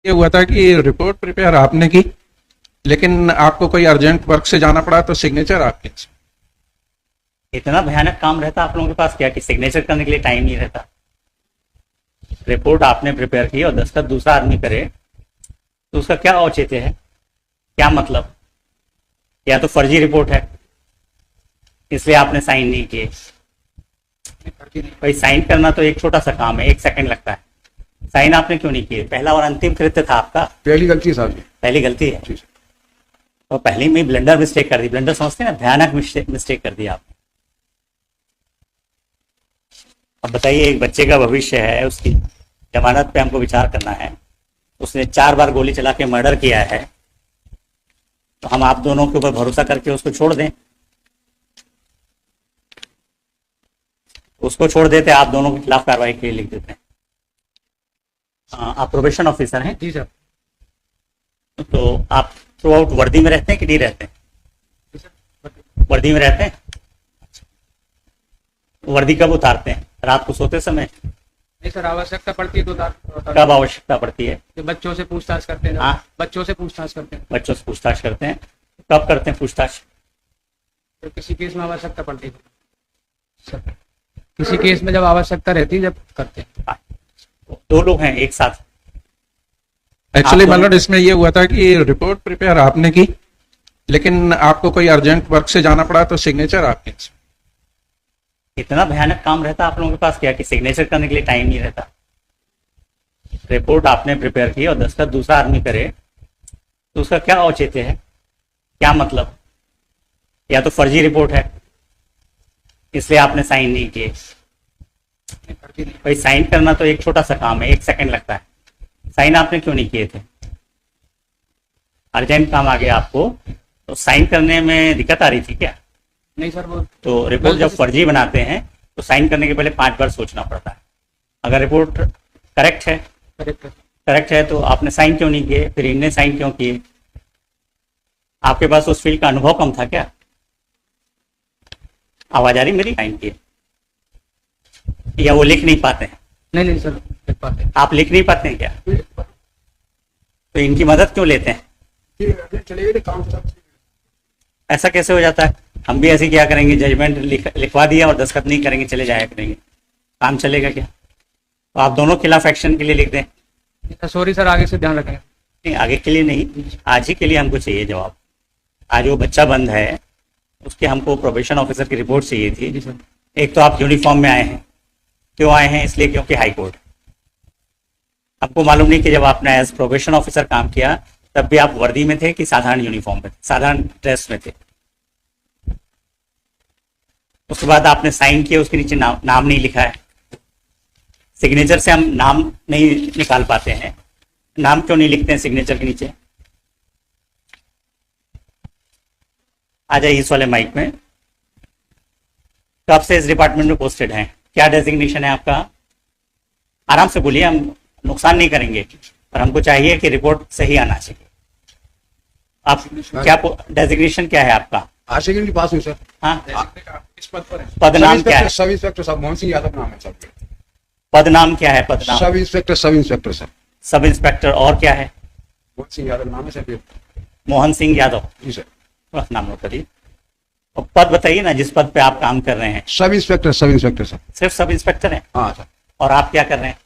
ये हुआ था कि रिपोर्ट प्रिपेयर आपने की, लेकिन आपको कोई अर्जेंट वर्क से जाना पड़ा तो सिग्नेचर आपके। इतना भयानक काम रहता आप लोगों के पास क्या कि सिग्नेचर करने के लिए टाइम नहीं रहता। रिपोर्ट आपने प्रिपेयर की और दस्तखत दूसरा आदमी करे तो उसका क्या औचित्य है, क्या मतलब? या तो फर्जी रिपोर्ट है इसलिए आपने साइन नहीं किए। भाई साइन करना तो एक छोटा सा काम है, 1 सेकंड लगता है। साइन आपने क्यों नहीं किए? पहला और अंतिम कृत्य था आपका। पहली गलती है साहब, पहली गलती है जी। और पहले में ब्लंडर मिस्टेक कर दी। ब्लंडर समझते हैं ना, भयानक मिस्टेक कर दिया आपने। अब बताइए, एक बच्चे का भविष्य है, उसकी जमानत पे हमको विचार करना है। उसने 4 बार गोली चला के मर्डर किया है, तो हम आप दोनों के ऊपर भरोसा करके उसको छोड़ दें? उसको छोड़ देते, आप दोनों के खिलाफ कार्रवाई के लिए लिख देते हैं। आप प्रोबेशन ऑफिसर हैं? जी सर। तो आप थ्रू आउट वर्दी में रहते हैं कि नहीं रहते हैं? वर्दी में रहते हैं। वर्दी कब उतारते हैं? रात को सोते समय? नहीं सर, आवश्यकता पड़ती है तो कब आवश्यकता पड़ती है? बच्चों से पूछताछ करते हैं। हाँ, बच्चों से पूछताछ करते हैं। बच्चों से पूछताछ करते हैं। कब करते हैं पूछताछ? तो किसी केस में आवश्यकता पड़ती है सर, किसी केस में जब आवश्यकता रहती है जब करते हैं। 2 लोग हैं एक साथ। एक्चुअली मतलब इसमें ये हुआ था कि रिपोर्ट प्रिपेयर आपने की, लेकिन आपको कोई अर्जेंट वर्क से जाना पड़ा तो सिग्नेचर आपके। इतना भयानक काम रहता आप लोगों के पास क्या कि सिग्नेचर करने के लिए टाइम नहीं रहता। रिपोर्ट आपने प्रिपेयर की और दस्तखत दूसरा आदमी करे तो उसका क्या औचित्य है, क्या मतलब? या तो फर्जी रिपोर्ट है इसलिए आपने साइन नहीं किए। भाई साइन करना तो एक छोटा सा काम है, 1 सेकंड लगता है। साइन आपने क्यों नहीं किए थे? अर्जेंट काम आ गया आपको तो साइन करने में दिक्कत आ रही थी क्या? नहीं सर, वो तो रिपोर्ट जब फर्जी बनाते हैं तो साइन करने के पहले 5 बार सोचना पड़ता है। अगर रिपोर्ट करेक्ट है तो आपने साइन क्यों नहीं किए? फिर इनने साइन क्यों किए? आपके पास उस फील्ड का अनुभव कम था क्या? आवाज आ रही मेरी? साइन किए या वो लिख नहीं पाते हैं? नहीं सर, लिख पाते हैं। आप लिख नहीं पाते हैं क्या? तो इनकी मदद क्यों लेते हैं? ऐसा कैसे हो जाता है? हम भी ऐसे क्या करेंगे, जजमेंट लिखवा दिया और दस्तखत नहीं करेंगे, चले जाया करेंगे, काम चलेगा क्या? तो आप दोनों खिलाफ एक्शन के लिए लिख दें। सॉरी सर, आगे से ध्यान रखें। नहीं, आगे के लिए नहीं, आज ही के लिए हमको चाहिए जवाब। आज वो बच्चा बंद है, उसके हमको प्रोबेशन ऑफिसर की रिपोर्ट चाहिए थी। एक तो आप यूनिफॉर्म में आए हैं, क्यों आए हैं? इसलिए क्योंकि हाई कोर्ट। हमको मालूम नहीं कि जब आपने एज प्रोबेशन ऑफिसर काम किया तब भी आप वर्दी में थे कि साधारण यूनिफॉर्म में थे, साधारण ड्रेस में थे। उसके बाद आपने साइन किया, उसके नीचे नाम नहीं लिखा है। सिग्नेचर से हम नाम नहीं निकाल पाते हैं। नाम क्यों नहीं लिखते हैं सिग्नेचर के नीचे? आ जाइए इस वाले माइक में। कब से इस डिपार्टमेंट में पोस्टेड हैं? क्या डेजिग्नेशन है आपका? आराम से बोलिए, हम नुकसान नहीं करेंगे, पर हमको चाहिए कि रिपोर्ट सही आना चाहिए। आप क्या डेजिग्नेशन क्या है आपका? आशिक के पास हूँ सर। हाँ, इस पद पर है। पद नाम क्या है? सब इंस्पेक्टर साहब, मोहन सिंह यादव नाम है सर। पद नाम क्या है? पद नाम sub inspector sir. Sub inspector. और क्या है? मोहन सिंह यादव नाम है सर। मोहन सिंह यादव। जी सर। बस नाम नोट करिए। और पद बताइए ना, जिस पद पे आप काम कर रहे हैं। Sub inspector sir. सिर्फ सब इंस्पेक्टर हैं? हाँ सर। और आप क्या कर रहे हैं?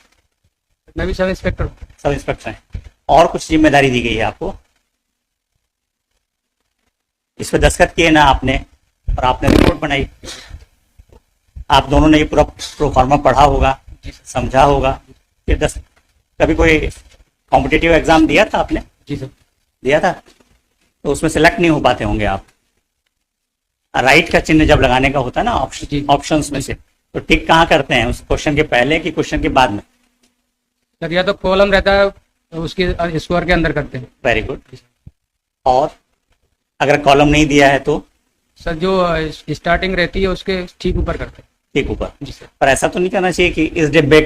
मैं भी सब इंस्पेक्टर। सब इंस्पेक्टर हैं। और कुछ जिम्मेदारी दी गई है आपको? इस पर दस्तखत किए ना आपने, और आपने रिपोर्ट बनाई। आप दोनों ने ये पूरा प्रोफार्मा पढ़ा होगा, समझा होगा। फिर कभी कोई कॉम्पिटिटिव एग्जाम दिया था आपने? जी सर। दिया था, तो उसमें सेलेक्ट नहीं हो पाते होंगे आप। राइट का चिन्ह जब लगाने का होता है ना ऑप्शंस में से, तो टिक कहाँ करते हैं? उस क्वेश्चन के पहले कि क्वेश्चन के बाद में? सर, या तो कॉलम रहता है तो उसके स्कोर के अंदर करते हैं। Very good. और अगर कॉलम नहीं दिया है तो? सर, जो स्टार्टिंग रहती है उसके ठीक ऊपर करते हैं। ठीक ऊपर। जी सर। पर ऐसा तो नहीं करना चाहिए कि इस डिब्बे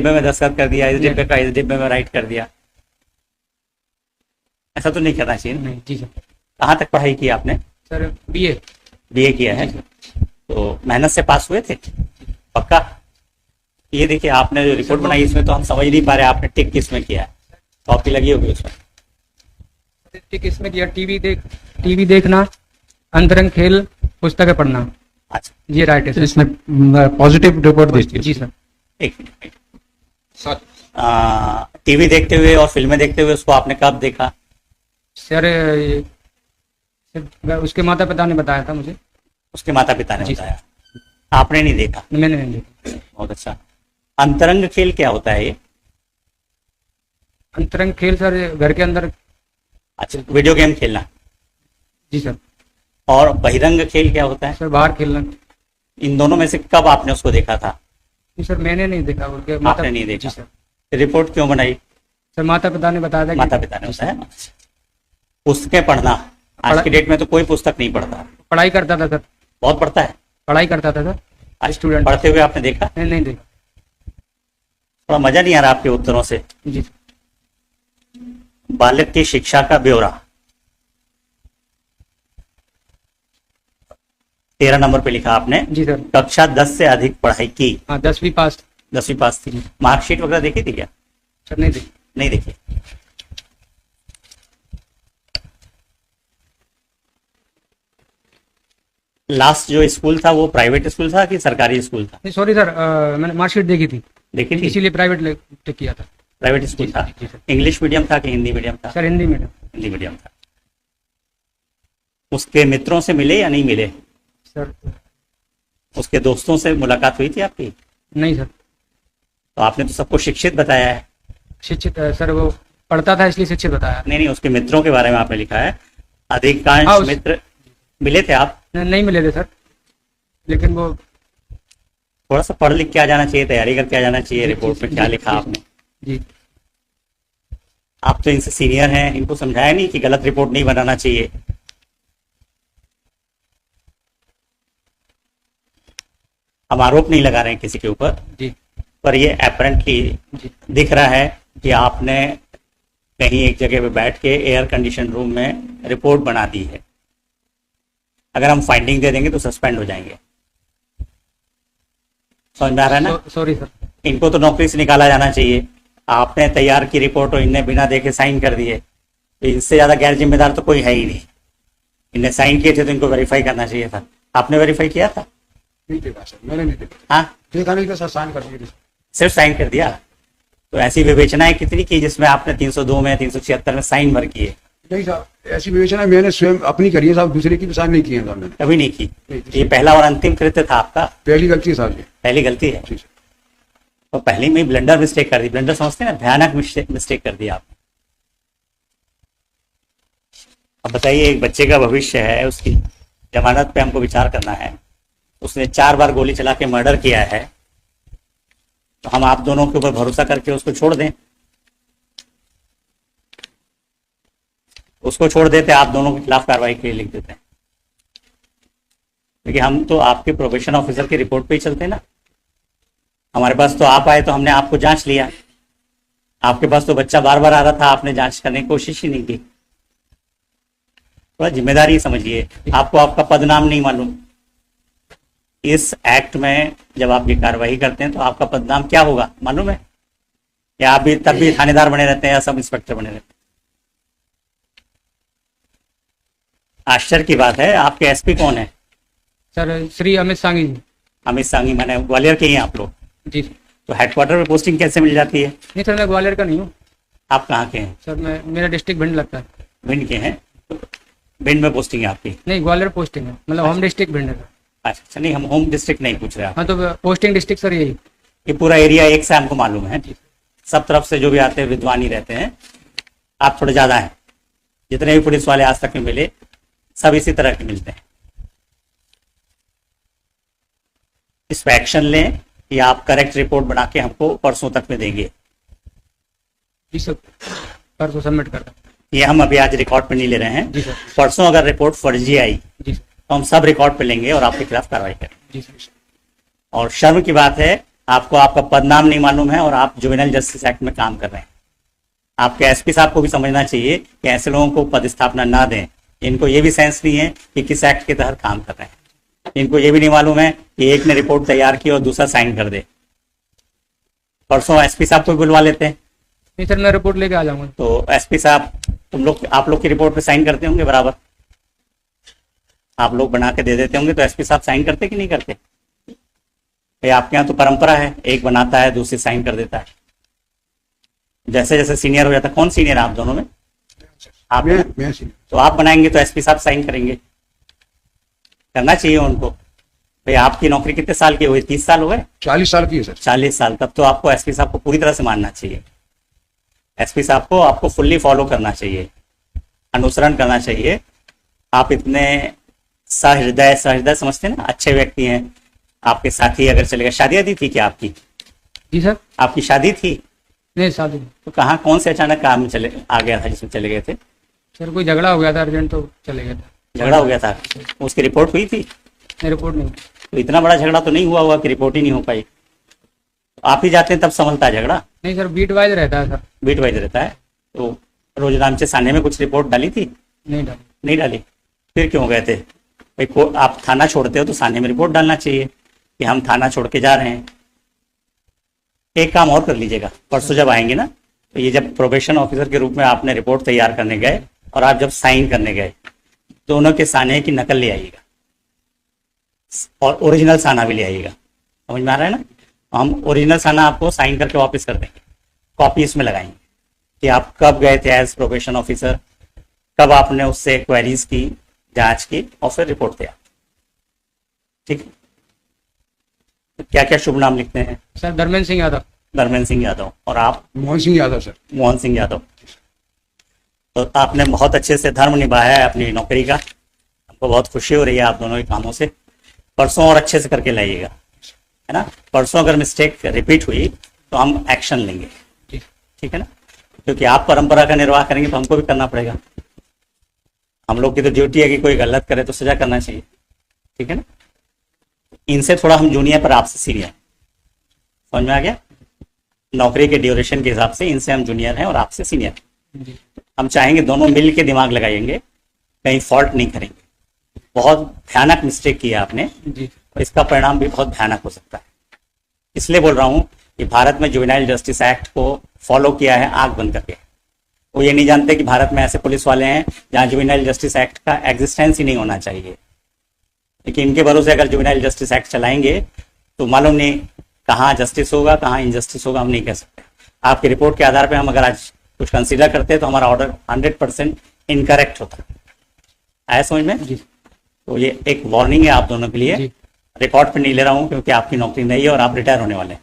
में दस्तखत कर दिया, इस डिब्बे का इस डिब्बे में राइट कर दिया। ऐसा तो नहीं करना चाहिए। नहीं। जी सर। कहाँ तक पढ़ाई की आपने? सर, BA किया है। तो मेहनत से पास हुए थे पक्का? ये देखिए, आपने जो रिपोर्ट बनाई इसमें तो हम समझ नहीं पा रहे आपने टिक किस में किया है। कॉपी लगी होगी उसमें। ठीक, इसमें दिया टीवी देखना, अंतरंग खेल, पुस्तकें पढ़ना, अच्छा ये राइट है तो सर। इसमें पॉजिटिव रिपोर्ट दीजिए। जी सर। एक मिनट। टीवी देखते हुए और फिल्में देखते हुए उसको आपने कब देखा? सर उसके माता पिता ने बताया था मुझे। उसके माता पिता ने जी, बताया, आपने नहीं देखा? मैंने नहीं देखा। बहुत अच्छा। अंतरंग खेल क्या होता है ये? अंतरंग खेल सर घर के अंदर। अच्छा, वीडियो गेम खेलना। जी सर। और बहिरंग खेल क्या होता है? सर बाहर खेलना। इन दोनों में से कब आपने उसको देखा था? जी सर, मैंने नहीं देखा, उनके आपने नहीं देखा? जी सर। रिपोर्ट क्यों बनाई? सर माता पिता ने बताया था कि- माता पिता ने बताया। पुस्तकें पढ़ना, आज की डेट में तो कोई पुस्तक नहीं पढ़ता। पढ़ाई करता था सर। बहुत पढ़ता है। पढ़ाई करता था सर। आज स्टूडेंट। पढ़ते हुए आपने देखा? नहीं देखा। थोड़ा मजा नहीं आ रहा आपके उत्तरों से। जी। बालक की शिक्षा का ब्यौरा 13 नंबर पे लिखा आपने। जी सर। कक्षा 10 से अधिक पढ़ाई की। हाँ 10वीं पास। 10वीं पास थी। मार्कशीट वगैरह देखी थी क्या? सर नहीं देखा। नहीं देखी। लास्ट जो स्कूल था वो प्राइवेट स्कूल था कि सरकारी स्कूल था? नहीं सॉरी सर, मैंने मार्कशीट देखी थी, देखी थी? इसीलिए प्राइवेट किया था। प्राइवेट स्कूल था। जी सर। इंग्लिश मीडियम था कि हिंदी मीडियम था? Sir Hindi medium. Hindi medium था। उसके मित्रों से मिले या नहीं मिले? सर उसके दोस्तों से मुलाकात हुई थी आपकी? नहीं सर। तो आपने तो सबको शिक्षित बताया है। शिक्षित सर, वो पढ़ता था इसलिए शिक्षित बताया। नहीं, उसके मित्रों के बारे में आपने लिखा है। अधिकांश हाँ, मित्र मिले थे आप? नहीं मिले थे सर, लेकिन वो थोड़ा सा पढ़ लिख के आ जाना चाहिए, तैयारी करके आ जाना चाहिए। रिपोर्ट में क्या लिखा आपने? जी। आप तो इनसे सीनियर हैं, इनको समझाया नहीं कि गलत रिपोर्ट नहीं बनाना चाहिए? हम आरोप नहीं लगा रहे हैं किसी के ऊपर, जी पर ये अपेरेंटली जी दिख रहा है कि आपने कहीं एक जगह पे बैठ के एयर कंडीशन रूम में रिपोर्ट बना दी है। अगर हम फाइंडिंग दे देंगे तो सस्पेंड हो जाएंगे। समझ में आ रहा है ना? Sorry sir. इनको तो नौकरी से निकाला जाना चाहिए। आपने तैयार की रिपोर्ट और इनने बिना देखे साइन कर दिए, तो इनसे ज्यादा गैर जिम्मेदार तो कोई है ही नहीं। इनने साइन किए थे तो इनको वेरीफाई करना चाहिए था। आपने वेरीफाई किया था? नहीं देखा सर, मैंने नहीं देखा। हाँ, देखा नहीं था सर, साइन कर दिए। सिर्फ साइन कर दिया। तो ऐसी विवेचनाएं कितनी की जिसमें आपने 302 में 376 में साइन भर किए? नहीं साहब, ऐसी विवेचना मैंने स्वयं अपनी करी है साहब, दूसरे की भी साइन नहीं किए हैं साहब मैंने। कभी नहीं की। नहीं। ये पहला और अंतिम कृत्य था आपका? पहली गलती है साहब ये। पहली गलती है। जी सर। तो पहले में ब्लंडर मिस्टेक कर दी। ब्लंडर समझते हैं ना, भयानक मिस्टेक कर दिया आपने। अब बताइए, एक बच्चे का भविष्य है, उसकी जमानत पे हमको विचार करना है। उसने 4 बार गोली चला के मर्डर किया है, तो हम आप दोनों के ऊपर भरोसा करके उसको छोड़ दें? उसको छोड़ देते, आप दोनों के खिलाफ कार्रवाई के लिए लिख देते हैं। क्योंकि हम तो आपके प्रोबेशन ऑफिसर की रिपोर्ट पे ही चलते हैं ना। हमारे पास तो आप आए तो हमने आपको जांच लिया। आपके पास तो बच्चा बार बार आ रहा था, आपने जांच करने की कोशिश ही नहीं की। थोड़ा जिम्मेदारी समझिए। आपको आपका पदनाम नहीं मालूम। इस एक्ट में जब आप ये कार्रवाई करते हैं तो आपका पदनाम क्या होगा मालूम है? या आप भी तब भी थानेदार बने रहते हैं या सब इंस्पेक्टर बने रहते हैं? आश्चर्य की बात है, आपके एसपी कौन है? सर श्री अमित सांगी जी। अमित सांगी, मैंने ग्वालियर के ही हैं आप लोग? जी। तो हेडक्वार्टर में पोस्टिंग कैसे मिल जाती है? नहीं सर, मैं ग्वालियर का नहीं हूँ आप कहाँ के हैं? सर, मेरा डिस्ट्रिक्ट भिंड लगता है। भिंड के हैं? भिंड में पोस्टिंग है आपकी? नहीं, ग्वालियर पोस्टिंग है, मतलब होम डिस्ट्रिक्ट भिंड है। अच्छा, नहीं हम होम डिस्ट्रिक्ट नहीं पूछ रहे हैं। हाँ तो पोस्टिंग डिस्ट्रिक्ट सर यही। ये पूरा एरिया एक से हमको मालूम है। सब तरफ से जो भी आते हैं विद्वान ही रहते हैं। आप थोड़े ज्यादा हैं। जितने भी पुलिस वाले आज तक में मिले सब इसी तरह के मिलते हैं। इस पे एक्शन लें या आप करेक्ट रिपोर्ट बना के हमको परसों तक में देंगे? जी सर, परसों सबमिट कर दें। ये हम अभी आज रिकॉर्ड पे नहीं ले रहे हैं। जी सर। परसों अगर रिपोर्ट फर्जी आई जी सर। तो हम सब रिकॉर्ड पे लेंगे और आपके खिलाफ कार्रवाई करेंगे। जी सर। और शर्म की बात है, आपको आपका पदनाम नहीं मालूम है और आप जुवेनाइल जस्टिस एक्ट में काम कर रहे हैं। आपके एसपी साहब को भी समझना चाहिए कि ऐसे लोगों को पदस्थापना ना दें। इनको ये भी सेंस नहीं है कि किस एक्ट के तहत काम कर रहे हैं। इनको ये भी नहीं मालूम है कि एक ने रिपोर्ट तैयार की और दूसरा साइन कर दे। परसों एसपी साहब को भी बुलवा लेते हैं, नहीं सर, मैं रिपोर्ट लेके आ जाऊंगा। तो एसपी साहब आप लोग की रिपोर्ट पे साइन करते होंगे बराबर, आप लोग बना के दे देते होंगे, तो एसपी साहब साइन करते कि नहीं करते? ये आपके यहाँ तो परंपरा है, एक बनाता है दूसरी साइन कर देता है। जैसे जैसे सीनियर हो जाता है, कौन सीनियर है आप दोनों में? आप मैं तो आप बनाएंगे तो एसपी साहब साइन करेंगे, करना चाहिए उनको। भाई आपकी नौकरी कितने साल की हुई? 30 साल हो गए? 40 साल की है सर। 40 साल, तब तो आपको एसपी साहब को पूरी तरह से मानना चाहिए। एसपी साहब को आपको फुल्ली फॉलो करना चाहिए, अनुसरण करना चाहिए। आप इतने सहृदय समझते हैं ना, अच्छे व्यक्ति हैं। आपके साथी अगर चले गए, शादी आदि थी क्या आपकी? जी सर। आपकी शादी थी? नहीं शादी। तो कहाँ, कौन से अचानक काम में चले आ गया था जिसमें चले गए थे? सर कोई झगड़ा हो गया था अर्जेंट, तो चले गए थे। झगड़ा हो गया था, उसकी रिपोर्ट हुई थी? नहीं, रिपोर्ट नहीं। तो इतना बड़ा झगड़ा तो नहीं हुआ होगा कि रिपोर्ट ही नहीं हो पाई। आप ही जाते हैं तब संभलता है झगड़ा? नहीं सर, बीट वाइज रहता है सर। बीट वाइज रहता है। तो रोजनामचे थाने में कुछ रिपोर्ट डाली थी? नहीं डाली। नहीं डाली, फिर क्यों गए थे? भाई आप थाना छोड़ते हो तो थाने में रिपोर्ट डालना चाहिए कि हम थाना छोड़ के जा रहे हैं। एक काम और कर लीजिएगा, परसों जब आएंगे ना, तो ये जब प्रोबेशन ऑफिसर के रूप में आपने रिपोर्ट तैयार करने गए और आप जब साइन करने गए, दोनों के साने की नकल ले आइएगा और ओरिजिनल साना भी ले आइएगा। समझ में आ रहा है ना? हम ओरिजिनल साना आपको साइन करके वापस कर देंगे, कॉपी इसमें लगाएंगे कि आप कब गए थे एज प्रोबेशन ऑफिसर, कब आपने उससे क्वेरीज की, जांच की और फिर रिपोर्ट दिया। ठीक है? तो क्या क्या शुभ नाम लिखते हैं? सर धर्मेंद्र सिंह यादव। धर्मेंद्र सिंह यादव। और आप? मोहन सिंह यादव सर। मोहन सिंह यादव। तो आपने बहुत अच्छे से धर्म निभाया है अपनी नौकरी का, हमको बहुत खुशी हो रही है आप दोनों के कामों से। परसों और अच्छे से करके लाइएगा, है ना? परसों अगर मिस्टेक रिपीट हुई तो हम एक्शन लेंगे, ठीक है ना? क्योंकि आप परंपरा का निर्वाह करेंगे तो हमको भी करना पड़ेगा। हम लोग की तो ड्यूटी है कि कोई गलत करे तो सजा करना चाहिए, ठीक है ना? इनसे थोड़ा हम जूनियर पर आपसे सीनियर, समझ में आ गया? नौकरी के ड्यूरेशन के हिसाब से इनसे हम जूनियर हैं और आपसे सीनियर। हम चाहेंगे दोनों मिल के दिमाग लगाएंगे, कहीं फॉल्ट नहीं करेंगे। बहुत भयानक मिस्टेक किया आपने जी। और इसका परिणाम भी बहुत भयानक हो सकता है। इसलिए बोल रहा हूं कि भारत में जुवेनाइल जस्टिस एक्ट को फॉलो किया है आंख बंद करके। वो ये नहीं जानते कि भारत में ऐसे पुलिस वाले हैं जहां जुवेनाइल जस्टिस एक्ट का एग्जिस्टेंस ही नहीं होना चाहिए। लेकिन इनके भरोसे अगर जुवेनाइल जस्टिस एक्ट चलाएंगे तो मालूम नहीं कहाँ जस्टिस होगा, कहाँ इनजस्टिस होगा, हम नहीं कह सकते। आपकी रिपोर्ट के आधार पर हम अगर आज कुछ कंसीडर करते हैं तो हमारा ऑर्डर 100% इनकरेक्ट होता है। आया समझ में? जी। तो ये एक वार्निंग है आप दोनों के लिए। जी। रिकॉर्ड पे नहीं ले रहा हूँ क्योंकि आपकी नौकरी नहीं है और आप रिटायर होने वाले हैं।